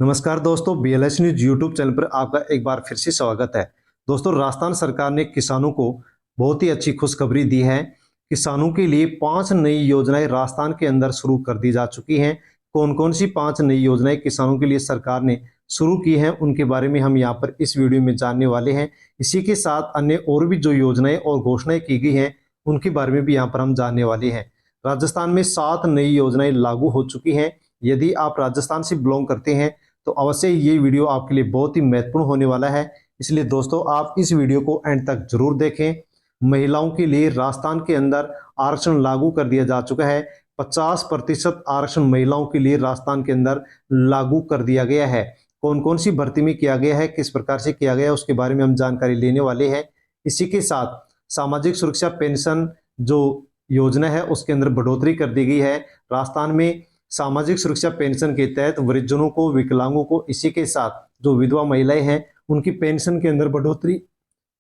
नमस्कार दोस्तों, BLS news YouTube channel पर आपका एक बार फिर से स्वागत है। दोस्तों, राजस्थान सरकार ने किसानों को बहुत ही अच्छी खुशखबरी दी है। किसानों के लिए 5 नई योजनाएं राजस्थान के अंदर शुरू कर दी जा चुकी हैं। कौन-कौन सी 5 नई योजनाएं किसानों के लिए सरकार ने शुरू की हैं, उनके बारे में हम यहाँ पर इस वीडियो में जानने वाले हैं। इसी के साथ अन्य और भी जो योजनाएं और घोषणाएं की गई हैं, उनके बारे में भी यहाँ पर हम जानने वाले हैं। राजस्थान में 7 नई योजनाएं लागू हो चुकी हैं। यदि आप राजस्थान से बिलोंग करते हैं तो अवश्य ये वीडियो आपके लिए बहुत ही महत्वपूर्ण होने वाला है। इसलिए दोस्तों, आप इस वीडियो को एंड तक जरूर देखें। महिलाओं के लिए राजस्थान के अंदर आरक्षण लागू कर दिया जा चुका है। 50% आरक्षण महिलाओं के लिए राजस्थान के अंदर लागू कर दिया गया है। कौन कौन सी भर्ती में किया गया है, किस प्रकार से किया गया है, उसके बारे में हम जानकारी लेने वाले हैं। इसी के साथ सामाजिक सुरक्षा पेंशन जो योजना है उसके अंदर बढ़ोतरी कर दी गई है। राजस्थान में सामाजिक सुरक्षा पेंशन के तहत वृद्धजनों को, विकलांगों को, इसी के साथ जो विधवा महिलाएं हैं उनकी पेंशन के अंदर बढ़ोतरी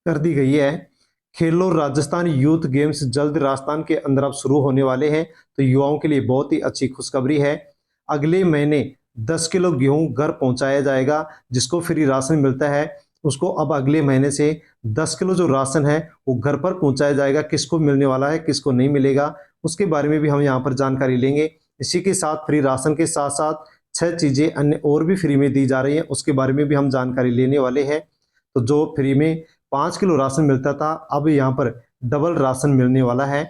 कर दी गई है। खेलो राजस्थान यूथ गेम्स जल्द राजस्थान के अंदर अब शुरू होने वाले हैं, तो युवाओं के लिए बहुत ही अच्छी खुशखबरी है। अगले महीने 10 किलो गेहूं घर पहुंचाया जाएगा। जिसको फ्री राशन मिलता है उसको अब अगले महीने से 10 किलो जो राशन है वो घर पर पहुंचाया जाएगा। किसको मिलने वाला है, किसको नहीं मिलेगा, उसके बारे में भी हम यहाँ पर जानकारी लेंगे। इसी के साथ फ्री राशन के साथ साथ 6 चीजें अन्य और भी फ्री में दी जा रही हैं, उसके बारे में भी हम जानकारी लेने वाले हैं। तो जो फ्री में 5 किलो राशन मिलता था, अब यहाँ पर डबल राशन मिलने वाला है।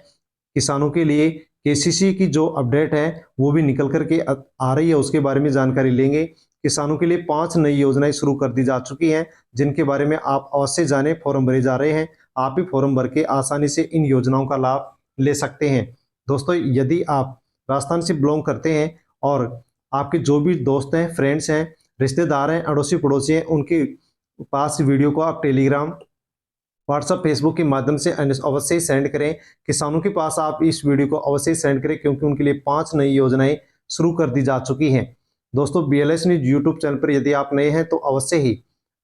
किसानों के लिए KCC की जो अपडेट है वो भी निकल करके आ रही है, उसके बारे में जानकारी लेंगे। किसानों के लिए 5 नई योजनाएं शुरू कर दी जा चुकी हैं, जिनके बारे में आप अवश्य जानें। फॉर्म भरे जा रहे हैं, आप भी फॉर्म भर के आसानी से इन योजनाओं का लाभ ले सकते हैं। दोस्तों, यदि आप राजस्थान से बिलोंग करते हैं और आपके जो भी दोस्त हैं, फ्रेंड्स हैं, रिश्तेदार हैं, अड़ोसी पड़ोसी हैं, उनके पास वीडियो को आप टेलीग्राम, व्हाट्सएप, फेसबुक के माध्यम से अवश्य ही सेंड करें। किसानों के पास आप इस वीडियो को अवश्य ही सेंड करें, क्योंकि उनके लिए 5 नई योजनाएं शुरू कर दी जा चुकी हैं। दोस्तों, BLS न्यूज यूट्यूब चैनल पर यदि आप नए हैं तो अवश्य ही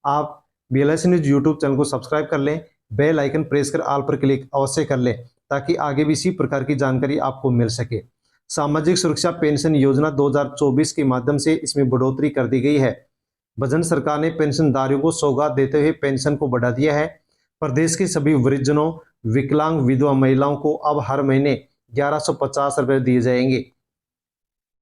आप BLS न्यूज यूट्यूब चैनल को सब्सक्राइब कर लें, बेल आइकन प्रेस कर ऑल पर क्लिक अवश्य कर लें, ताकि आगे भी इसी प्रकार की जानकारी आपको मिल सके। सामाजिक सुरक्षा पेंशन योजना 2024 के माध्यम से इसमें बढ़ोतरी कर दी गई है। भजन सरकार ने पेंशनधारियों को सौगात देते हुए पेंशन को बढ़ा दिया है। प्रदेश के सभी वृद्धजनों, विकलांग, विधवा महिलाओं को अब हर महीने 1150 रुपए दिए जाएंगे।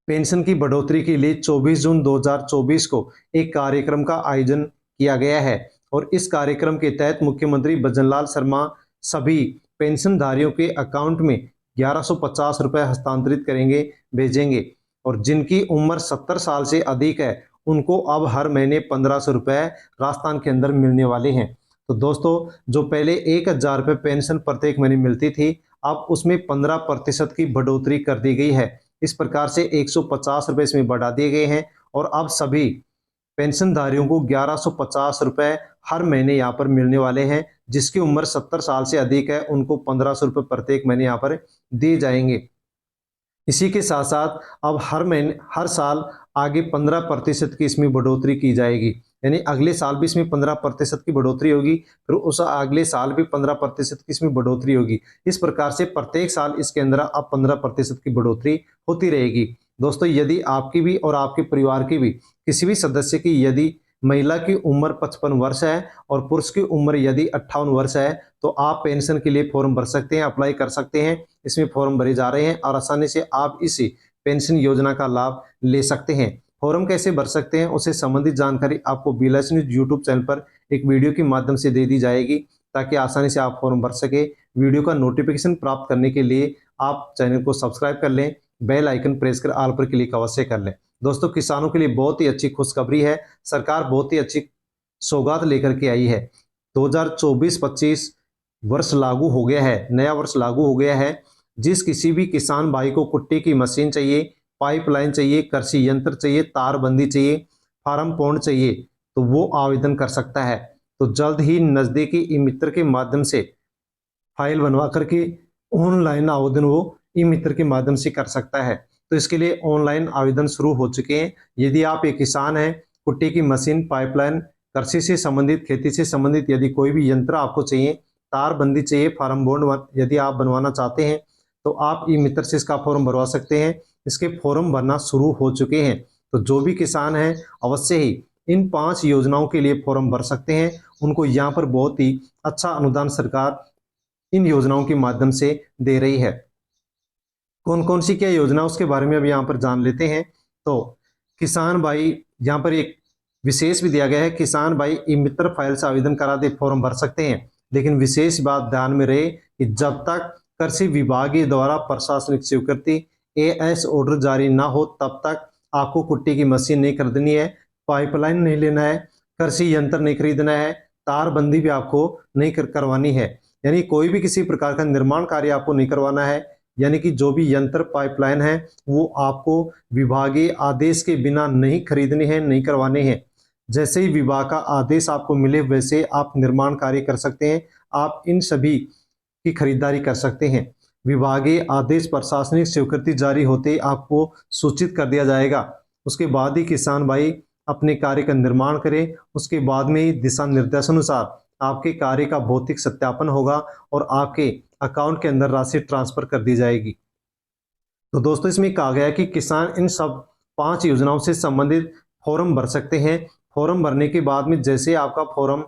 पेंशन की बढ़ोतरी के लिए 24 जून 2024 को एक कार्यक्रम का आयोजन किया गया है, और इस कार्यक्रम के तहत मुख्यमंत्री भजनलाल शर्मा सभी पेंशनधारियों के अकाउंट में 1150 रुपए हस्तांतरित करेंगे, भेजेंगे। और जिनकी उम्र 70 साल से अधिक है उनको अब हर महीने 1500 रुपए राजस्थान के अंदर मिलने वाले हैं। तो दोस्तों, जो पहले 1000 रुपए पेंशन प्रत्येक महीने मिलती थी, अब उसमें 15% की बढ़ोतरी कर दी गई है। इस प्रकार से 150 रुपए इसमें बढ़ा दिए गए हैं, और अब सभी पेंशनधारियों को 1150 रुपए हर महीने यहाँ पर मिलने वाले हैं। जिसकी उम्र 70 साल से अधिक है उनको 1500 रुपए प्रत्येक महीने यहाँ पर दिए जाएंगे। इसी के साथ साथ अब हर महीने, हर साल आगे 15% की इसमें बढ़ोतरी की जाएगी। यानी अगले साल भी इसमें 15% की बढ़ोतरी होगी, फिर उस अगले साल भी 15% की इसमें बढ़ोतरी होगी। इस प्रकार से प्रत्येक साल इसके अंदर अब 15% की बढ़ोतरी होती रहेगी। दोस्तों, यदि आपकी भी और आपके परिवार की भी किसी भी सदस्य की यदि महिला की उम्र 55 वर्ष है और पुरुष की उम्र यदि 58 वर्ष है, तो आप पेंशन के लिए फॉर्म भर सकते हैं, अप्लाई कर सकते हैं। इसमें फॉर्म भरे जा रहे हैं और आसानी से आप इस पेंशन योजना का लाभ ले सकते हैं। फॉर्म कैसे भर सकते हैं उससे संबंधित जानकारी आपको BLS न्यूज यूट्यूब चैनल पर एक वीडियो के माध्यम से दे दी जाएगी, ताकि आसानी से आप फॉर्म भर सके। वीडियो का नोटिफिकेशन प्राप्त करने के लिए आप चैनल को सब्सक्राइब कर लें, बेल आइकन प्रेस कर ऑल पर क्लिक अवश्य कर लें। दोस्तों, किसानों के लिए बहुत ही अच्छी खुशखबरी है। सरकार बहुत ही अच्छी सौगात लेकर के आई है। 2024-25 वर्ष लागू हो गया है, नया वर्ष लागू हो गया है। जिस किसी भी किसान भाई को कुट्टी की मशीन चाहिए, पाइपलाइन चाहिए, कृषि यंत्र चाहिए, तारबंदी चाहिए, फार्म पॉन्ड चाहिए, तो वो आवेदन कर सकता है। तो जल्द ही नजदीकी ई मित्र के माध्यम से फाइल बनवा करके ऑनलाइन आवेदन वो ई मित्र के माध्यम से कर सकता है। तो इसके लिए ऑनलाइन आवेदन शुरू हो चुके हैं। यदि आप एक किसान हैं, कुट्टी की मशीन, पाइपलाइन, कृषि से संबंधित, खेती से संबंधित यदि कोई भी यंत्र आपको चाहिए, तारबंदी चाहिए, फार्म बॉन्ड यदि आप बनवाना चाहते हैं, तो आप ई मित्र से इसका फॉर्म भरवा सकते हैं। इसके फॉर्म भरना शुरू हो चुके हैं। तो जो भी किसान हैं अवश्य ही इन 5 योजनाओं के लिए फॉर्म भर सकते हैं। उनको यहाँ पर बहुत ही अच्छा अनुदान सरकार इन योजनाओं के माध्यम से दे रही है। कौन कौन सी क्या योजना उसके बारे में अब यहाँ पर जान लेते हैं। तो किसान भाई यहाँ पर एक विशेष भी दिया गया है, किसान भाई ई मित्र फाइल से आवेदन करा दे फॉर्म भर सकते हैं, लेकिन विशेष बात ध्यान में रहे कि जब तक कृषि विभाग द्वारा प्रशासनिक स्वीकृति एएस ऑर्डर जारी ना हो तब तक आपको कुट्टी की मशीन नहीं खरीदनी है, पाइपलाइन नहीं लेना है, कृषि यंत्र नहीं खरीदना है, तारबंदी भी आपको नहीं करवानी है। यानी कोई भी किसी प्रकार का निर्माण कार्य आपको नहीं करवाना है। यानी कि जो भी यंत्र पाइपलाइन है वो आपको विभागीय आदेश के बिना नहीं खरीदने हैं, नहीं करवाने हैं। जैसे ही विभाग का आदेश आपको मिले वैसे आप निर्माण कार्य कर सकते हैं, आप इन सभी की खरीदारी कर सकते हैं। विभागीय आदेश प्रशासनिक स्वीकृति जारी होते ही आपको सूचित कर दिया जाएगा। उसके बाद ही किसान भाई अपने कार्य का निर्माण करें। उसके बाद में ही दिशा निर्देशानुसार आपके कार्य का भौतिक सत्यापन होगा और आपके अकाउंट के अंदर राशि ट्रांसफर कर दी जाएगी। तो दोस्तों इसमें कहा गया है कि किसान इन सब 5 योजनाओं से संबंधित फॉर्म भर सकते हैं। फॉर्म भरने के बाद में जैसे आपका फॉर्म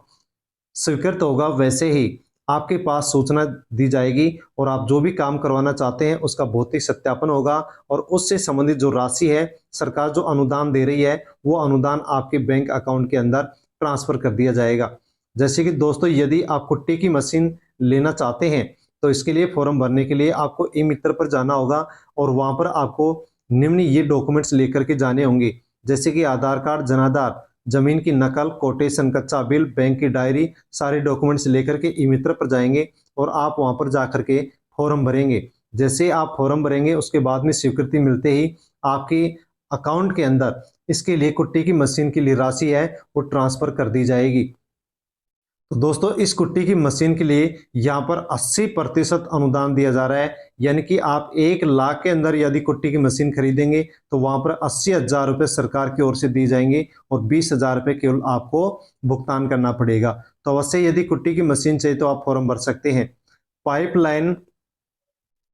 स्वीकृत होगा वैसे ही आपके पास सूचना दी जाएगी और आप जो भी काम करवाना चाहते हैं उसका भौतिक सत्यापन होगा और उससे संबंधित जो राशि है सरकार जो अनुदान दे रही है वो अनुदान आपके बैंक अकाउंट के अंदर ट्रांसफर कर दिया जाएगा। जैसे कि दोस्तों यदि आप कुट्टी की मशीन लेना चाहते हैं तो इसके लिए फॉर्म भरने के लिए आपको ई मित्र पर जाना होगा और वहां पर आपको निम्न ये डॉक्यूमेंट्स लेकर के जाने होंगे, जैसे कि आधार कार्ड, जनाधार, जमीन की नकल, कोटेशन, कच्चा बिल, बैंक की डायरी, सारे डॉक्यूमेंट्स लेकर के ई मित्र पर जाएंगे और आप वहां पर जाकर के फॉर्म भरेंगे। जैसे आप फॉर्म भरेंगे उसके बाद में स्वीकृति मिलते ही आपके अकाउंट के अंदर इसके लिए कुट्टी की मशीन की लिए राशि है वो ट्रांसफर कर दी जाएगी। तो दोस्तों इस कुट्टी की मशीन के लिए यहाँ पर 80% अनुदान दिया जा रहा है। यानी कि आप 1 लाख के अंदर यदि कुट्टी की मशीन खरीदेंगे तो वहां पर 80,000 रुपये सरकार की ओर से दिए जाएंगे और 20,000 रुपये केवल आपको भुगतान करना पड़ेगा। तो अवश्य यदि कुट्टी की मशीन चाहिए तो आप फॉर्म भर सकते हैं। पाइपलाइन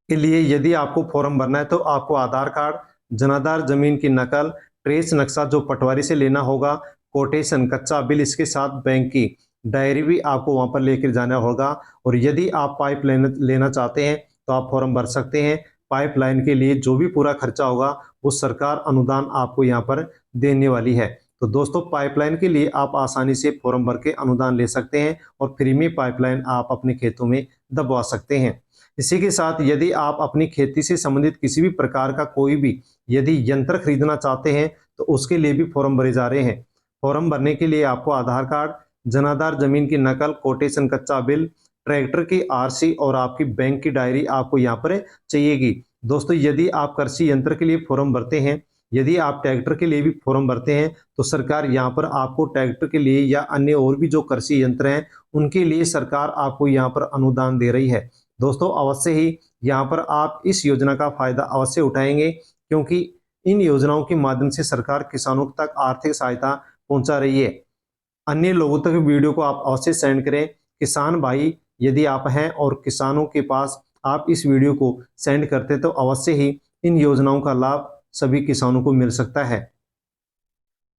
के लिए यदि आपको फॉर्म भरना है तो आपको आधार कार्ड, जनाधार, जमीन की नकल, ट्रेस नक्शा जो पटवारी से लेना होगा, कोटेशन, कच्चा बिल, इसके साथ बैंक की डायरी भी आपको वहां पर लेकर जाना होगा। और यदि आप पाइप लेना चाहते हैं तो आप फॉर्म भर सकते हैं। पाइपलाइन के लिए जो भी पूरा खर्चा होगा वो सरकार अनुदान आपको यहाँ पर देने वाली है। तो दोस्तों पाइपलाइन के लिए आप आसानी से फॉर्म भर के अनुदान ले सकते हैं और फ्री में पाइपलाइन आप अपने खेतों में दबवा सकते हैं। इसी के साथ यदि आप अपनी खेती से संबंधित किसी भी प्रकार का कोई भी यदि यंत्र खरीदना चाहते हैं तो उसके लिए भी फॉर्म भरे जा रहे हैं। फॉर्म भरने के लिए आपको आधार कार्ड, जनाधार, जमीन की नकल, कोटेशन, कच्चा बिल, ट्रैक्टर की आरसी और आपकी बैंक की डायरी आपको यहाँ पर चाहिएगी। दोस्तों यदि आप कृषि यंत्र के लिए फॉर्म भरते हैं, यदि आप ट्रैक्टर के लिए भी फॉर्म भरते हैं तो सरकार यहाँ पर आपको ट्रैक्टर के लिए या अन्य और भी जो कृषि यंत्र हैं उनके लिए सरकार आपको यहाँ पर अनुदान दे रही है। दोस्तों अवश्य ही यहाँ पर आप इस योजना का फायदा अवश्य उठाएंगे क्योंकि इन योजनाओं के माध्यम से सरकार किसानों तक आर्थिक सहायता पहुंचा रही है। अन्य लोगों तक वीडियो को आप अवश्य सेंड करें। किसान भाई यदि आप हैं और किसानों के पास आप इस वीडियो को सेंड करते तो अवश्य ही इन योजनाओं का लाभ सभी किसानों को मिल सकता है।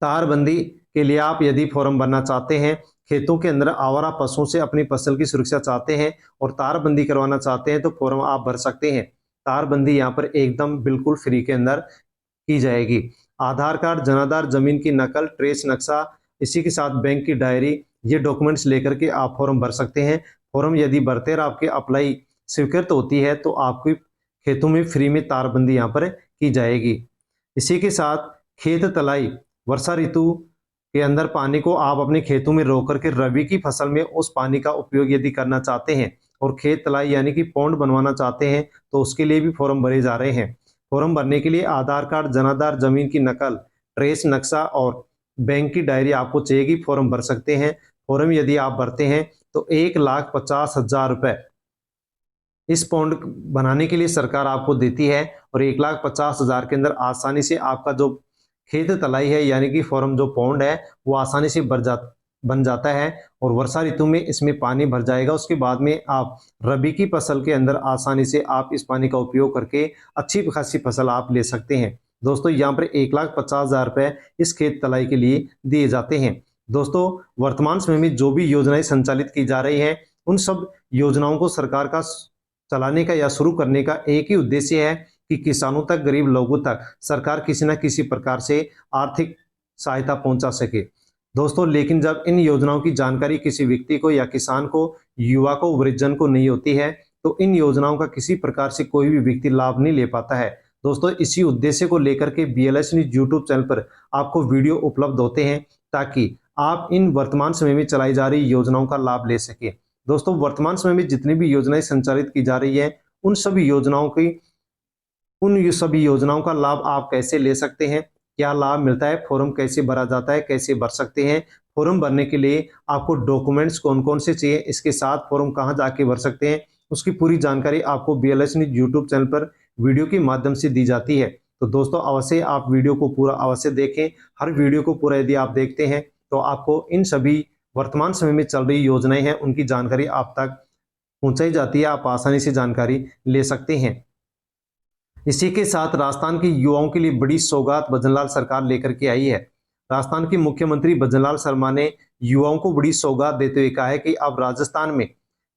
तारबंदी के लिए आप यदि फॉर्म भरना चाहते हैं, खेतों के अंदर आवारा पशुओं से अपनी फसल की सुरक्षा चाहते हैं और तारबंदी करवाना चाहते हैं तो फॉर्म आप भर सकते हैं। तारबंदी यहाँ पर एकदम बिल्कुल फ्री के अंदर की जाएगी। आधार कार्ड, जनाधार, जमीन की नकल, ट्रेस नक्शा, इसी के साथ बैंक की डायरी, ये डॉक्यूमेंट्स लेकर के आप फॉर्म भर सकते हैं। फॉर्म यदि भरते और आपके अप्लाई स्वीकृत होती है तो आपकी खेतों में फ्री में तारबंदी यहाँ पर की जाएगी। इसी के साथ खेत तलाई, वर्षा ऋतु के अंदर पानी को आप अपने खेतों में रोक करके रबी की फसल में उस पानी का उपयोग यदि करना चाहते हैं और खेत तलाई यानी कि पौंड बनवाना चाहते हैं तो उसके लिए भी फॉर्म भरे जा रहे हैं। फॉर्म भरने के लिए आधार कार्ड, जनाधार, जमीन की नकल, ट्रेस नक्शा और बैंक की डायरी आपको चाहिएगी। फॉर्म भर सकते हैं। फॉर्म यदि आप भरते हैं तो 1,50,000 रुपये इस पौंड बनाने के लिए सरकार आपको देती है और 1,50,000 के अंदर आसानी से आपका जो खेत तलाई है यानी कि फॉर्म जो पौंड है वो आसानी से बन जाता है और वर्षा ऋतु में इसमें पानी भर जाएगा। उसके बाद में आप रबी की फसल के अंदर आसानी से आप इस पानी का उपयोग करके अच्छी खासी फसल आप ले सकते हैं। दोस्तों यहाँ पर 1,50,000 रुपये इस खेत तलाई के लिए दिए जाते हैं। दोस्तों वर्तमान समय में जो भी योजनाएं संचालित की जा रही हैं, उन सब योजनाओं को सरकार का चलाने का या शुरू करने का एक ही उद्देश्य है कि किसानों तक, गरीब लोगों तक सरकार किसी न किसी प्रकार से आर्थिक सहायता पहुंचा सके। दोस्तों लेकिन जब इन योजनाओं की जानकारी किसी व्यक्ति को या किसान को, युवा को, वृद्धजन को नहीं होती है, तो इन योजनाओं का किसी प्रकार से कोई भी व्यक्ति लाभ नहीं ले पाता है। दोस्तों इसी उद्देश्य को लेकर के BLS न्यूज यूट्यूब चैनल पर आपको वीडियो उपलब्ध होते हैं ताकि आप इन वर्तमान समय में चलाई जा रही योजनाओं का लाभ ले सके। दोस्तों वर्तमान समय में जितनी भी योजनाएं संचालित की जा रही है, उन सभी योजनाओं का लाभ आप कैसे ले सकते हैं, क्या लाभ मिलता है, फॉर्म कैसे भरा जाता है, कैसे भर सकते हैं, फॉर्म भरने के लिए आपको डॉक्यूमेंट्स कौन कौन से चाहिए, इसके साथ फॉर्म कहां जाके भर सकते हैं, उसकी पूरी जानकारी आपको BLS न्यूज यूट्यूब चैनल पर वीडियो के माध्यम से दी जाती है। तो दोस्तों अवश्य आप वीडियो को पूरा अवश्य देखें। हर वीडियो को पूरा यदि आप देखते हैं तो आपको इन सभी वर्तमान समय में चल रही योजनाएं हैं उनकी जानकारी आप तक पहुंचाई जाती है, आप आसानी से जानकारी ले सकते हैं। इसी के साथ राजस्थान के युवाओं के लिए बड़ी सौगात भजनलाल सरकार लेकर के आई है। राजस्थान के मुख्यमंत्री भजनलाल शर्मा ने युवाओं को बड़ी सौगात देते हुए कहा है कि अब राजस्थान में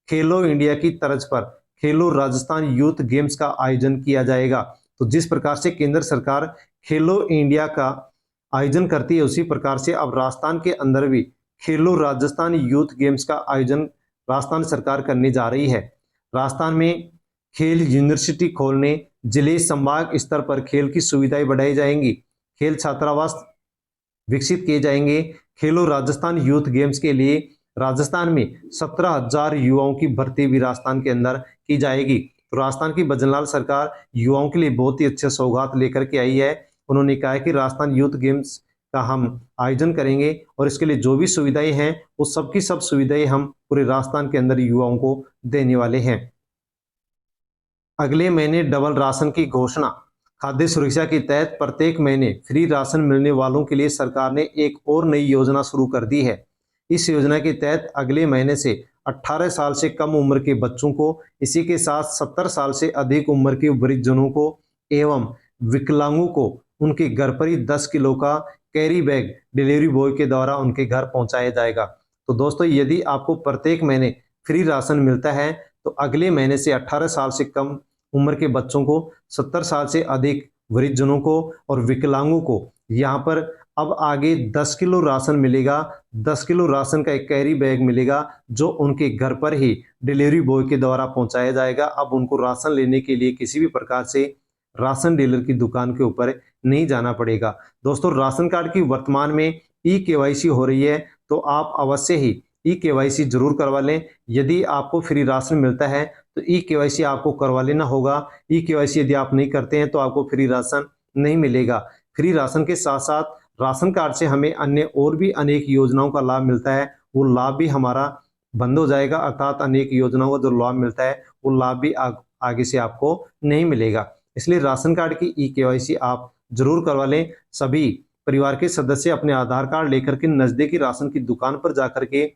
खेलो इंडिया की तर्ज पर खेलो राजस्थान यूथ गेम्स का आयोजन किया जाएगा। तो जिस प्रकार से केंद्र सरकार खेलो इंडिया का आयोजन करती है, उसी प्रकार से अब राजस्थान के अंदर भी खेलो राजस्थान यूथ गेम्स का आयोजन राजस्थान सरकार करने जा रही है। राजस्थान में खेल यूनिवर्सिटी खोलने, जिले संभाग स्तर पर खेल की सुविधाएं बढ़ाई जाएंगी, खेल छात्रावास विकसित किए जाएंगे। खेलो राजस्थान यूथ गेम्स के लिए राजस्थान में 17,000 युवाओं की भर्ती भी राजस्थान के अंदर की जाएगी। तो राजस्थान की भजनलाल सरकार युवाओं के लिए बहुत ही अच्छे सौगात लेकर के आई है। उन्होंने कहा है कि राजस्थान यूथ गेम्स का हम आयोजन करेंगे और इसके लिए जो भी सुविधाएं हैं वो सबकी सब सुविधाएं हम पूरे राजस्थान के अंदर युवाओं को देने वाले हैं। अगले महीने डबल राशन की घोषणा। खाद्य सुरक्षा के तहत प्रत्येक महीने फ्री राशन मिलने वालों के लिए सरकार ने एक और नई योजना शुरू कर दी है। इस योजना के तहत अगले महीने से 18 साल से कम उम्र के बच्चों को, इसी के साथ 70 साल से अधिक उम्र के वृद्धजनों को एवं विकलांगों को उनके घर पर ही 10 किलो का कैरी बैग डिलीवरी बॉय के द्वारा उनके घर पहुंचाया जाएगा। तो दोस्तों यदि आपको प्रत्येक महीने फ्री राशन मिलता है तो अगले महीने से 18 साल से कम उम्र के बच्चों को, 70 साल से अधिक वृद्धजनों को और विकलांगों को यहाँ पर अब आगे 10 किलो राशन मिलेगा। 10 किलो राशन का एक कैरी बैग मिलेगा जो उनके घर पर ही डिलीवरी बॉय के द्वारा पहुंचाया जाएगा। अब उनको राशन लेने के लिए किसी भी प्रकार से राशन डीलर की दुकान के ऊपर नहीं जाना पड़ेगा। दोस्तों राशन कार्ड की वर्तमान में E-KYC हो रही है, तो आप अवश्य ही E-KYC जरूर करवा लें। यदि आपको फ्री राशन मिलता है तो E-KYC आपको करवा लेना होगा। E-KYC यदि आप नहीं करते हैं तो आपको फ्री राशन नहीं मिलेगा। फ्री राशन के साथ साथ राशन कार्ड से हमें अन्य और भी अनेक योजनाओं का लाभ मिलता है, वो लाभ भी हमारा बंद हो जाएगा, अर्थात अनेक योजनाओं का जो लाभ मिलता है वो लाभ भी आगे से आपको नहीं मिलेगा। इसलिए राशन कार्ड की E-KYC आप जरूर करवा लें। सभी परिवार के सदस्य अपने आधार कार्ड लेकर के नजदीकी राशन की दुकान पर जाकर के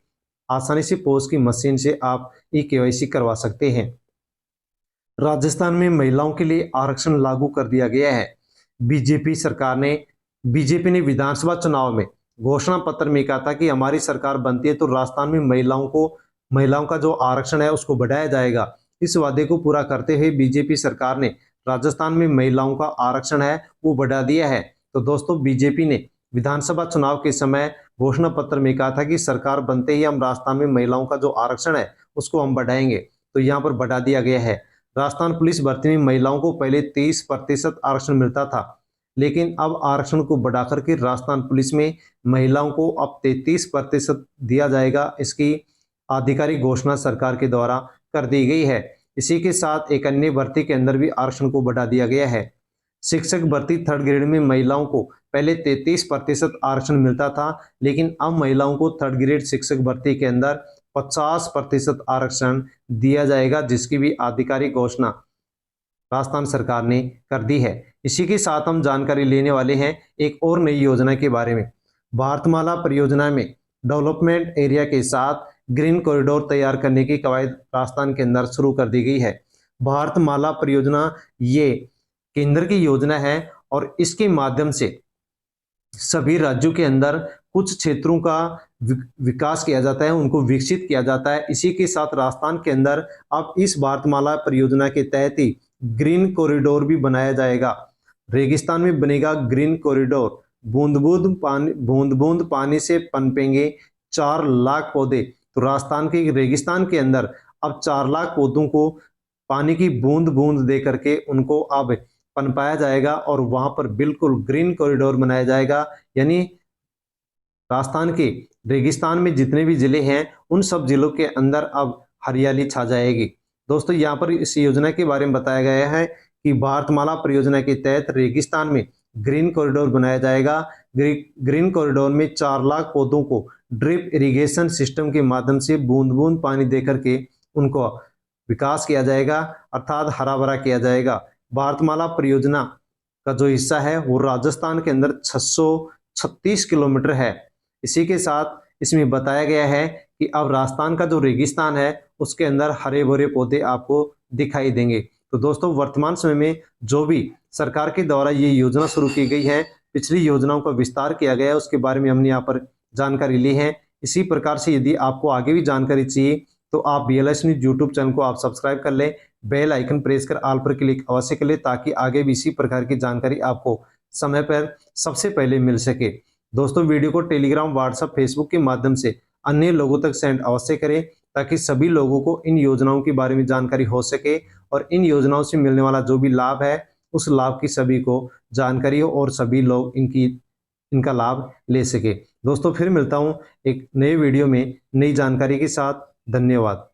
आसानी से पोस्ट की मशीन से आप E-KYC करवा सकते हैं। राजस्थान में महिलाओं के लिए आरक्षण लागू कर दिया गया है। बीजेपी ने विधानसभा चुनाव में घोषणा पत्र में कहा था कि हमारी सरकार बनती है तो राजस्थान में महिलाओं का जो आरक्षण है उसको बढ़ाया जाएगा। इस वादे को पूरा करते हुए बीजेपी सरकार ने राजस्थान में महिलाओं का आरक्षण है वो बढ़ा दिया है। तो दोस्तों बीजेपी ने विधानसभा चुनाव के समय घोषणा पत्र में कहा था कि सरकार बनते ही हम राजस्थान में महिलाओं का जो आरक्षण है उसको हम बढ़ाएंगे, तो यहाँ पर बढ़ा दिया गया है। राजस्थान पुलिस भर्ती में महिलाओं को पहले 23% आरक्षण मिलता था, लेकिन अब आरक्षण को बढ़ाकर के राजस्थान पुलिस में महिलाओं को अब 33% दिया जाएगा। इसकी आधिकारिक घोषणा सरकार के द्वारा कर दी गई है। इसी के साथ एक अन्य भर्ती के अंदर भी आरक्षण को बढ़ा दिया गया है। शिक्षक भर्ती 3rd ग्रेड में महिलाओं को पहले 33% आरक्षण मिलता था, लेकिन अब महिलाओं को 3rd ग्रेड शिक्षक भर्ती के अंदर 50% आरक्षण दिया जाएगा, जिसकी भी आधिकारिक घोषणा राजस्थान सरकार ने कर दी है। इसी के साथ हम जानकारी लेने वाले हैं एक और नई योजना के बारे में। भारतमाला परियोजना में डेवलपमेंट एरिया के साथ ग्रीन कॉरिडोर तैयार करने की कवायद राजस्थान के अंदर शुरू कर दी गई है। भारतमाला परियोजना ये केंद्र की योजना है और इसके माध्यम से सभी राज्यों के अंदर कुछ क्षेत्रों का विकास किया जाता है, उनको विकसित किया जाता है। इसी के साथ राजस्थान के अंदर अब इस भारतमाला परियोजना के तहत ही ग्रीन कॉरिडोर भी बनाया जाएगा। रेगिस्तान में बनेगा ग्रीन कॉरिडोर। बूंद बूंद पानी से पनपेंगे 4 लाख पौधे। तो राजस्थान के रेगिस्तान के अंदर अब 4 लाख पौधों को पानी की बूंद बूंद दे करके उनको अब पनपाया जाएगा और वहां पर बिल्कुल ग्रीन कॉरिडोर बनाया जाएगा। यानी राजस्थान के रेगिस्तान में जितने भी जिले हैं उन सब जिलों के अंदर अब हरियाली छा जाएगी। दोस्तों यहाँ पर इस योजना के बारे में बताया गया है कि भारतमाला परियोजना के तहत रेगिस्तान में ग्रीन कॉरिडोर बनाया जाएगा। ग्रीन कॉरिडोर में 4 लाख पौधों को ड्रिप इरिगेशन सिस्टम के माध्यम से बूंद बूंद पानी दे करके उनको विकास किया जाएगा, अर्थात हरा भरा किया जाएगा। भारतमाला परियोजना का जो हिस्सा है वो राजस्थान के अंदर 636 किलोमीटर है। इसी के साथ इसमें बताया गया है कि अब राजस्थान का जो रेगिस्तान है उसके अंदर हरे भरे पौधे आपको दिखाई देंगे। तो दोस्तों वर्तमान समय में जो भी सरकार के द्वारा ये योजना शुरू की गई है, पिछली योजनाओं का विस्तार किया गया है, उसके बारे में हमने यहाँ पर जानकारी ली है। इसी प्रकार से यदि आपको आगे भी जानकारी चाहिए तो आप BLS न्यूज यूट्यूब चैनल को आप सब्सक्राइब कर लें, बेल आइकन प्रेस कर ऑल पर क्लिक अवश्य कर ले, ताकि आगे भी इसी प्रकार की जानकारी आपको समय पर सबसे पहले मिल सके। दोस्तों वीडियो को टेलीग्राम, व्हाट्सएप, फेसबुक के माध्यम से अन्य लोगों तक सेंड अवश्य करें, ताकि सभी लोगों को इन योजनाओं के बारे में जानकारी हो सके और इन योजनाओं से मिलने वाला जो भी लाभ है उस लाभ की सभी को जानकारी हो और सभी लोग इनका लाभ ले सके। दोस्तों फिर मिलता हूं एक नए वीडियो में नई जानकारी के साथ। धन्यवाद।